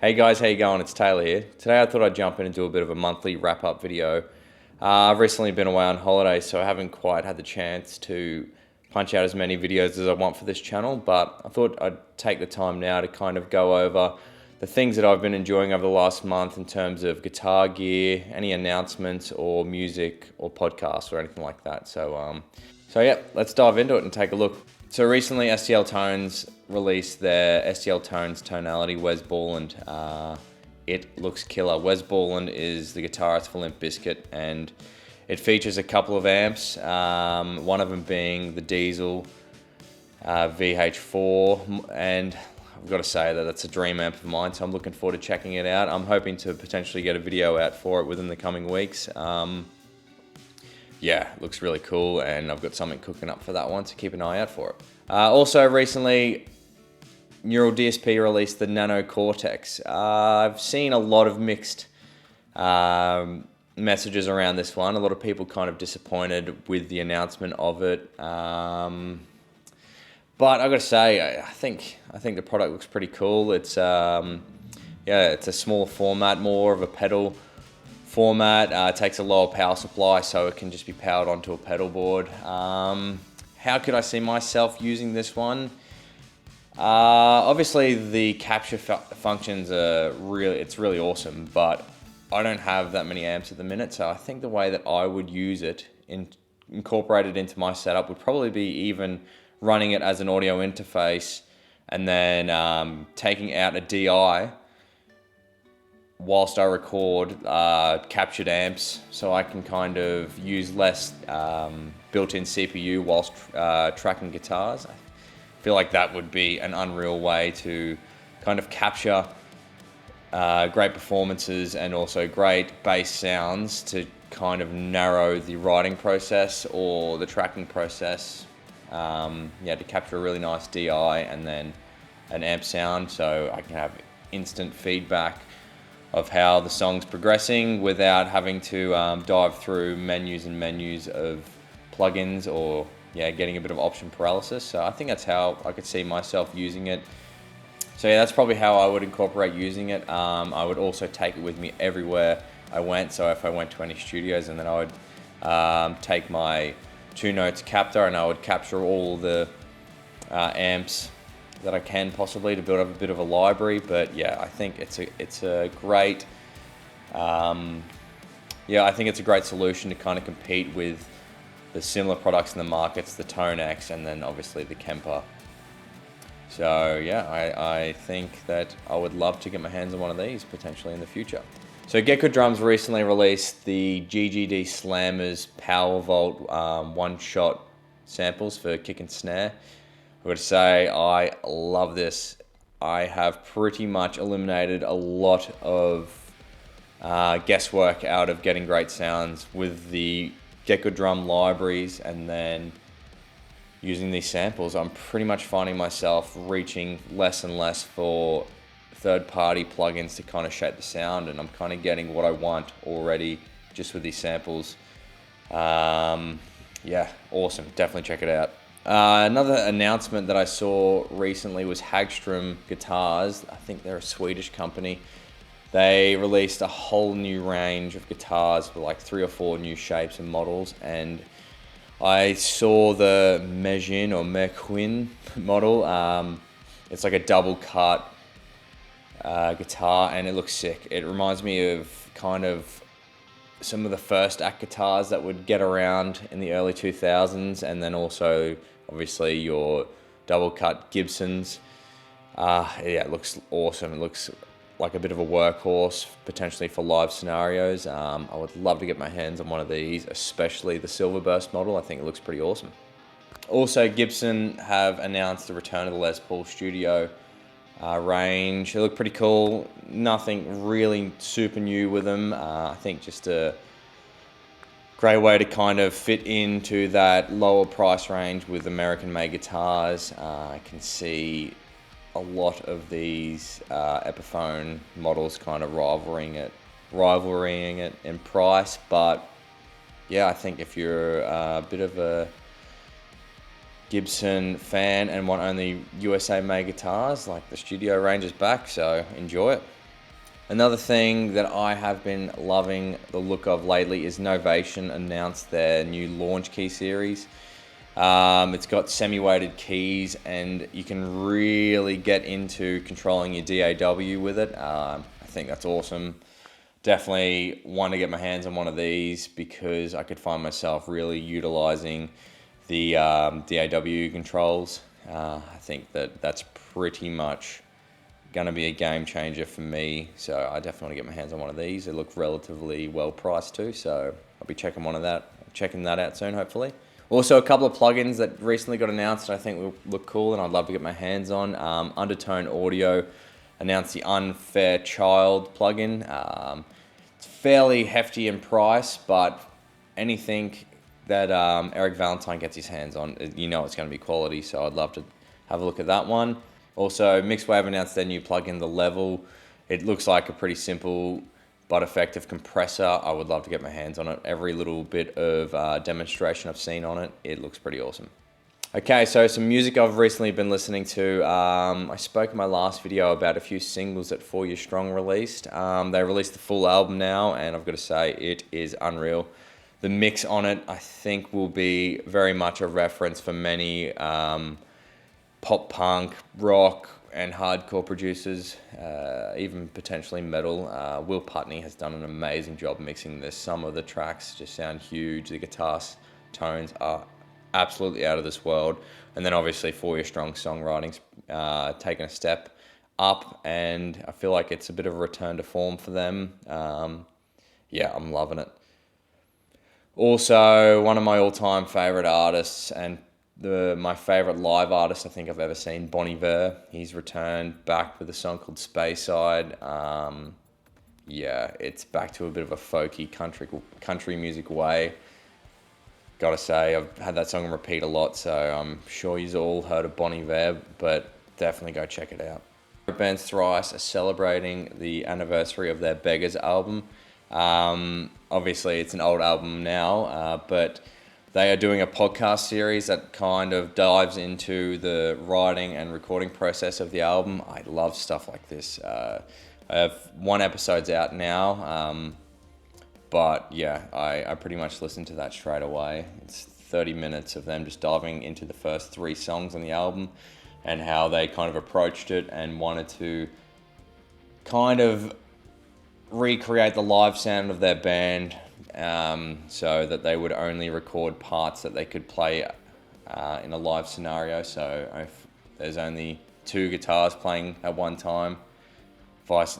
Hey guys, how you going? It's Taylor here. Today I thought I'd jump in and do a bit of a monthly wrap-up video. I've recently been away on holiday, so I haven't quite had the chance to punch out as many videos as I want for this channel, but I thought I'd take the time now to kind of go over the things that I've been enjoying over the last month in terms of guitar gear, any announcements or music or podcasts or anything like that. So yeah, let's dive into it and take a look. So recently STL Tones released their STL Tones Tonality Wes Borland. It looks killer. Wes Borland is the guitarist for Limp Bizkit, and it features a couple of amps, one of them being the Diesel VH4, and I've got to say that that's a dream amp of mine, so I'm looking forward to checking it out. I'm hoping to potentially get a video out for it within the coming weeks. Yeah, it looks really cool, and I've got something cooking up for that one, so keep an eye out for it. Also recently, Neural DSP released the Nano Cortex. I've seen a lot of mixed messages around this one. A lot of people kind of disappointed with the announcement of it. But I've got to say, I think the product looks pretty cool. It's it's a smaller format, more of a pedal format. It takes a lower power supply, so it can just be powered onto a pedal board. How could I see myself using this one? Obviously the capture functions are really awesome, but I don't have that many amps at the minute, so I think the way that I would use it, incorporate it into my setup, would probably be even running it as an audio interface and then taking out a DI whilst I record captured amps, so I can kind of use less built-in CPU whilst tracking guitars. I feel like that would be an unreal way to kind of capture great performances and also great bass sounds to kind of narrow the writing process or the tracking process. To capture a really nice DI and then an amp sound, so I can have instant feedback of how the song's progressing without having to dive through menus and menus of plugins or getting a bit of option paralysis. So I think that's how I could see myself using it. So yeah, that's probably how I would incorporate using it. I would also take it with me everywhere I went. So if I went to any studios, and then I would take my 2 notes captor and I would capture all the amps that I can possibly to build up a bit of a library. But yeah, I think it's a great I think it's a great solution to kind of compete with the similar products in the markets, the Tone X and then obviously the Kemper. So yeah, I think that I would love to get my hands on one of these potentially in the future. So Gecko Drums recently released the GGD Slammers Power Vault one-shot samples for kick and snare. I would say I love this. I have pretty much eliminated a lot of guesswork out of getting great sounds with the Gecko Drum libraries, and then using these samples, I'm pretty much finding myself reaching less and less for third-party plugins to kind of shape the sound, and I'm kind of getting what I want already just with these samples. Awesome. Definitely check it out. Another announcement that I saw recently was Hagström Guitars. I think they're a Swedish company. They released a whole new range of guitars with like 3 or 4 new shapes and models, and I saw the Mejin or Mequin model. It's like a double cut guitar, and it looks sick. It reminds me of kind of some of the first act guitars that would get around in the early 2000s, and then also obviously your double cut Gibsons. It looks awesome. It looks like a bit of a workhorse potentially for live scenarios. I would love to get my hands on one of these, especially the Silverburst model. I think it looks pretty awesome. Also, Gibson have announced the return of the Les Paul Studio range. They look pretty cool. Nothing really super new with them. I think just a great way to kind of fit into that lower price range with American-made guitars. I can see a lot of these Epiphone models kind of rivaling it in price, but yeah, I think if you're a bit of a Gibson fan and want only USA made guitars, like the studio range is back, so enjoy it. Another thing that I have been loving the look of lately is Novation announced their new launch key series. It's got semi-weighted keys, and you can really get into controlling your DAW with it. I think that's awesome. Definitely want to get my hands on one of these because I could find myself really utilizing the DAW controls. I think that's pretty much going to be a game changer for me, so I definitely want to get my hands on one of these. They look relatively well priced too, so I'll be checking that out soon, hopefully. Also, a couple of plugins that recently got announced I think will look cool and I'd love to get my hands on. Undertone Audio announced the Unfair Child plugin. It's fairly hefty in price, but anything that Eric Valentine gets his hands on, you know it's going to be quality, so I'd love to have a look at that one. Also, Mixwave announced their new plugin, The Level. It looks like a pretty simple but effective compressor. I would love to get my hands on it. Every little bit of demonstration I've seen on it, it looks pretty awesome. Okay, so some music I've recently been listening to. I spoke in my last video about a few singles that 4 Year Strong released. They released the full album now, and I've got to say, it is unreal. The mix on it, I think, will be very much a reference for many pop punk, rock, and hardcore producers, even potentially metal. Will Putney has done an amazing job mixing this. Some of the tracks just sound huge. The guitar tones are absolutely out of this world. And then obviously 4 Year Strong songwriting's taken a step up, and I feel like it's a bit of a return to form for them. Yeah, I'm loving it. Also, one of my all-time favorite artists and my favorite live artist I think I've ever seen, Bon Iver. He's returned back with a song called Speyside. Yeah, it's back to a bit of a folky country music way. Gotta say, I've had that song on repeat a lot, so I'm sure you've all heard of Bon Iver, but definitely go check it out. Bands Thrice are celebrating the anniversary of their Beggars album. Obviously, it's an old album now, but they are doing a podcast series that kind of dives into the writing and recording process of the album. I love stuff like this. I have 1 episode's out now, but yeah, I pretty much listened to that straight away. It's 30 minutes of them just diving into the first 3 songs on the album and how they kind of approached it and wanted to kind of recreate the live sound of their band, so that they would only record parts that they could play in a live scenario. So if there's only 2 guitars playing at one time, it's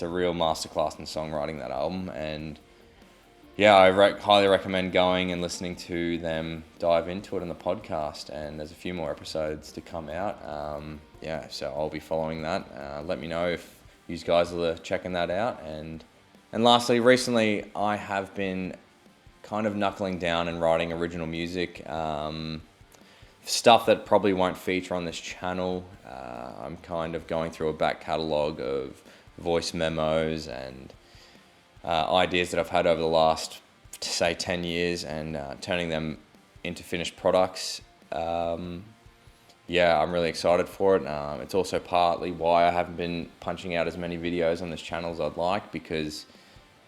a real masterclass in songwriting, that album. And yeah, I highly recommend going and listening to them dive into it in the podcast. And there's a few more episodes to come out. Yeah, so I'll be following that. Let me know if you guys are checking that out. And lastly, recently I have been kind of knuckling down and writing original music, stuff that probably won't feature on this channel. I'm kind of going through a back catalogue of voice memos and ideas that I've had over the last, say, 10 years and turning them into finished products. Yeah, I'm really excited for it. It's also partly why I haven't been punching out as many videos on this channel as I'd like, because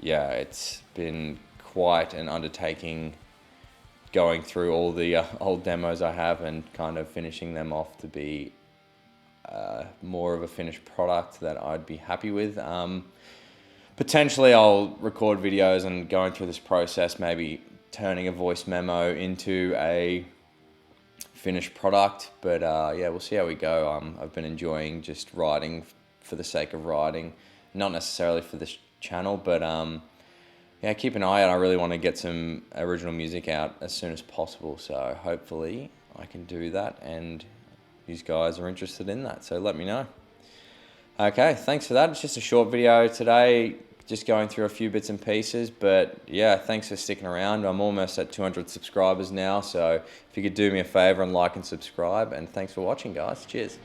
yeah, it's been quite an undertaking going through all the old demos I have and kind of finishing them off to be more of a finished product that I'd be happy with. Potentially I'll record videos and going through this process, maybe turning a voice memo into a finished product, but yeah, we'll see how we go. I've been enjoying just writing for the sake of writing, not necessarily for this channel, but yeah, keep an eye out. I really want to get some original music out as soon as possible, so hopefully I can do that and you guys are interested in that, so let me know. Okay, thanks for that. It's just a short video today, just going through a few bits and pieces, but yeah, thanks for sticking around. I'm almost at 200 subscribers now, so if you could do me a favor and like and subscribe, and thanks for watching, guys. Cheers.